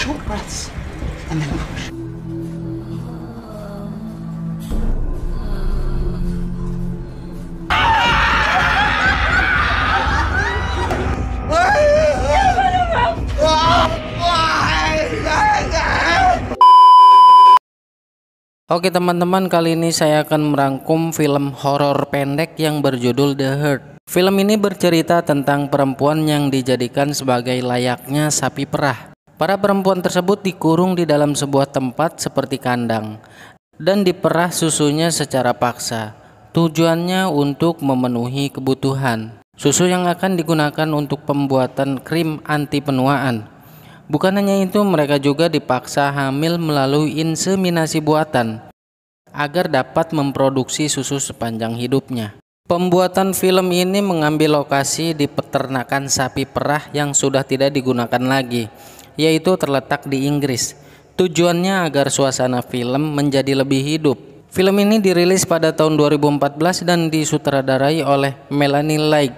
short breaths and then push. Oke teman-teman, kali ini saya akan merangkum film horor pendek yang berjudul The Herd. Film ini bercerita tentang perempuan yang dijadikan sebagai layaknya sapi perah. Para perempuan tersebut dikurung di dalam sebuah tempat seperti kandang dan diperah susunya secara paksa. Tujuannya untuk memenuhi kebutuhan. Susu yang akan digunakan untuk pembuatan krim anti penuaan. Bukan hanya itu, mereka juga dipaksa hamil melalui inseminasi buatan agar dapat memproduksi susu sepanjang hidupnya. Pembuatan film ini mengambil lokasi di peternakan sapi perah yang sudah tidak digunakan lagi, yaitu terletak di Inggris. Tujuannya agar suasana film menjadi lebih hidup. Film ini dirilis pada tahun 2014 dan disutradarai oleh Melanie Laik.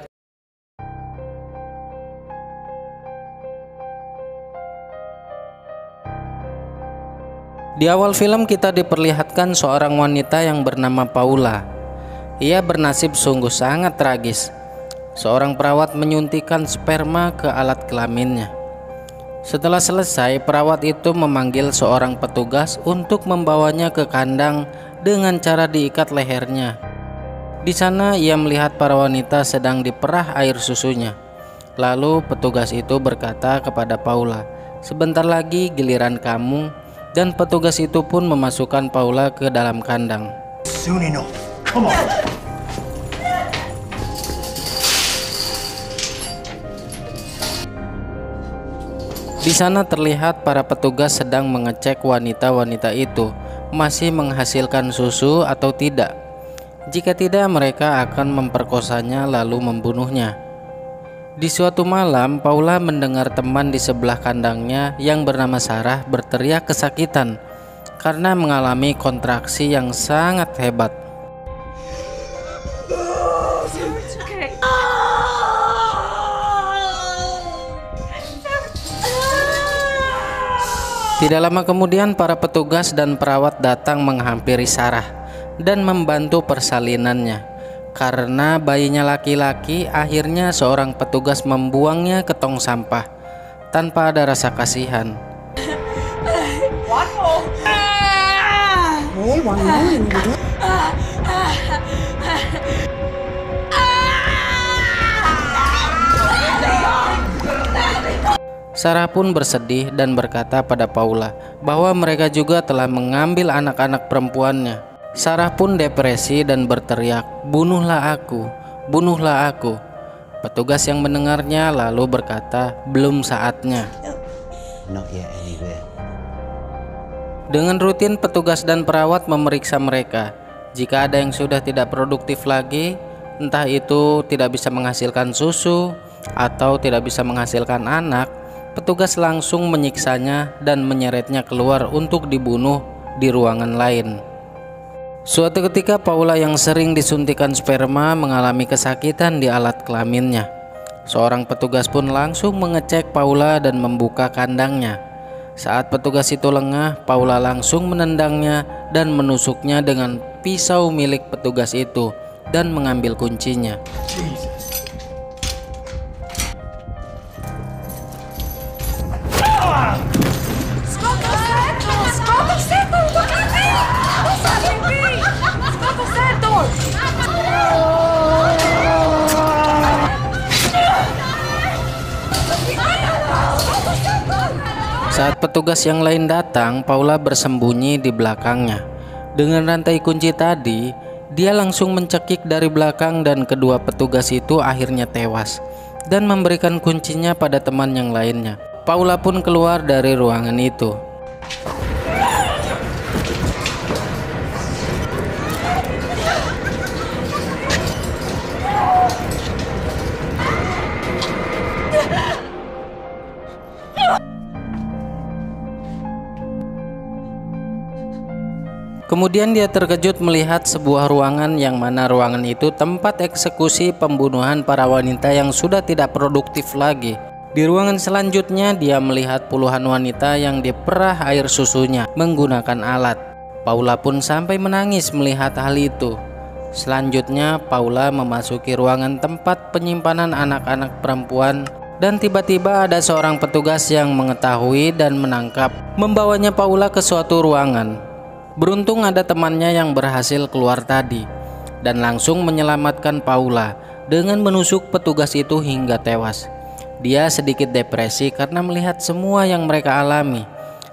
Di awal film kita diperlihatkan seorang wanita yang bernama Paula. Ia bernasib sungguh sangat tragis. Seorang perawat menyuntikkan sperma ke alat kelaminnya. Setelah selesai, perawat itu memanggil seorang petugas untuk membawanya ke kandang dengan cara diikat lehernya. Di sana ia melihat para wanita sedang diperah air susunya. Lalu petugas itu berkata kepada Paula, "Sebentar lagi giliran kamu." Dan petugas itu pun memasukkan Paula ke dalam kandang. Soon enough. Come on. Di sana terlihat para petugas sedang mengecek wanita-wanita itu masih menghasilkan susu atau tidak. Jika tidak, mereka akan memperkosanya lalu membunuhnya. Di suatu malam, Paula mendengar teman di sebelah kandangnya yang bernama Sarah berteriak kesakitan karena mengalami kontraksi yang sangat hebat. Tidak lama kemudian, para petugas dan perawat datang menghampiri Sarah dan membantu persalinannya. Karena bayinya laki-laki, akhirnya seorang petugas membuangnya ke tong sampah tanpa ada rasa kasihan. Sarah pun bersedih dan berkata pada Paula bahwa mereka juga telah mengambil anak-anak perempuannya. Sarah pun depresi dan berteriak, "Bunuhlah aku, bunuhlah aku." Petugas yang mendengarnya lalu berkata, "Belum saatnya." Not yet anywhere. Dengan rutin petugas dan perawat memeriksa mereka. Jika ada yang sudah tidak produktif lagi, entah itu tidak bisa menghasilkan susu atau tidak bisa menghasilkan anak, petugas langsung menyiksanya dan menyeretnya keluar untuk dibunuh di ruangan lain. Suatu ketika Paula yang sering disuntikan sperma mengalami kesakitan di alat kelaminnya. Seorang petugas pun langsung mengecek Paula dan membuka kandangnya. Saat petugas itu lengah, Paula langsung menendangnya dan menusuknya dengan pisau milik petugas itu dan mengambil kuncinya. Saat petugas yang lain datang, Paula bersembunyi di belakangnya. Dengan rantai kunci tadi, dia langsung mencekik dari belakang dan kedua petugas itu akhirnya tewas dan memberikan kuncinya pada teman yang lainnya. Paula pun keluar dari ruangan itu. Kemudian dia terkejut melihat sebuah ruangan yang mana ruangan itu tempat eksekusi pembunuhan para wanita yang sudah tidak produktif lagi. Di ruangan selanjutnya dia melihat puluhan wanita yang diperah air susunya menggunakan alat. Paula pun sampai menangis melihat hal itu. Selanjutnya Paula memasuki ruangan tempat penyimpanan anak-anak perempuan dan tiba-tiba ada seorang petugas yang mengetahui dan menangkap, membawanya Paula ke suatu ruangan. Beruntung ada temannya yang berhasil keluar tadi dan langsung menyelamatkan Paula dengan menusuk petugas itu hingga tewas. Dia sedikit depresi karena melihat semua yang mereka alami.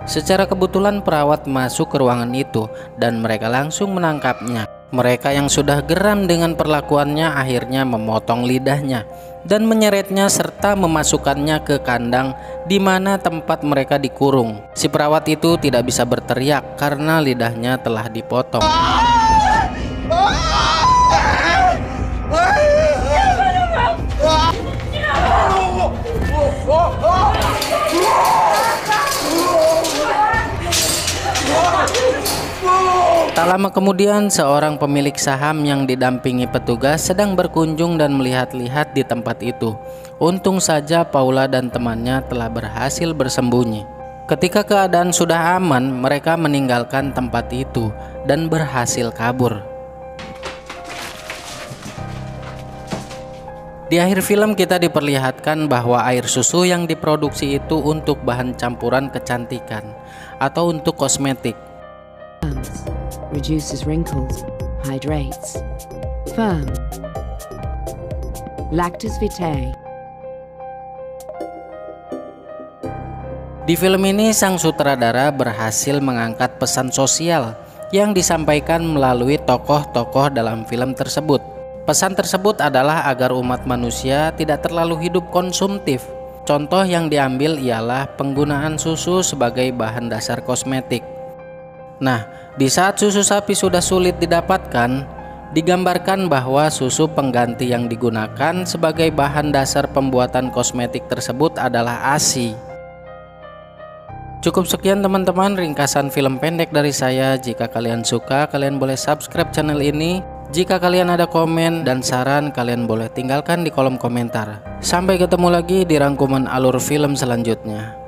Secara kebetulan perawat masuk ke ruangan itu dan mereka langsung menangkapnya. Mereka yang sudah geram dengan perlakuannya akhirnya memotong lidahnya dan menyeretnya serta memasukkannya ke kandang di mana tempat mereka dikurung. Si perawat itu tidak bisa berteriak karena lidahnya telah dipotong. Tak lama kemudian seorang pemilik saham yang didampingi petugas sedang berkunjung dan melihat-lihat di tempat itu. Untung saja Paula dan temannya telah berhasil bersembunyi. Ketika keadaan sudah aman, mereka meninggalkan tempat itu dan berhasil kabur. Di akhir film kita diperlihatkan bahwa air susu yang diproduksi itu untuk bahan campuran kecantikan atau untuk kosmetik. Reduces wrinkles, hydrates, firm, lactis vitae. Di film ini sang sutradara berhasil mengangkat pesan sosial yang disampaikan melalui tokoh-tokoh dalam film tersebut. Pesan tersebut adalah agar umat manusia tidak terlalu hidup konsumtif. Contoh yang diambil ialah penggunaan susu sebagai bahan dasar kosmetik. Nah, di saat susu sapi sudah sulit didapatkan, digambarkan bahwa susu pengganti yang digunakan sebagai bahan dasar pembuatan kosmetik tersebut adalah ASI. Cukup sekian teman-teman ringkasan film pendek dari saya. Jika kalian suka, kalian boleh subscribe channel ini. Jika kalian ada komen dan saran, kalian boleh tinggalkan di kolom komentar. Sampai ketemu lagi di rangkuman alur film selanjutnya.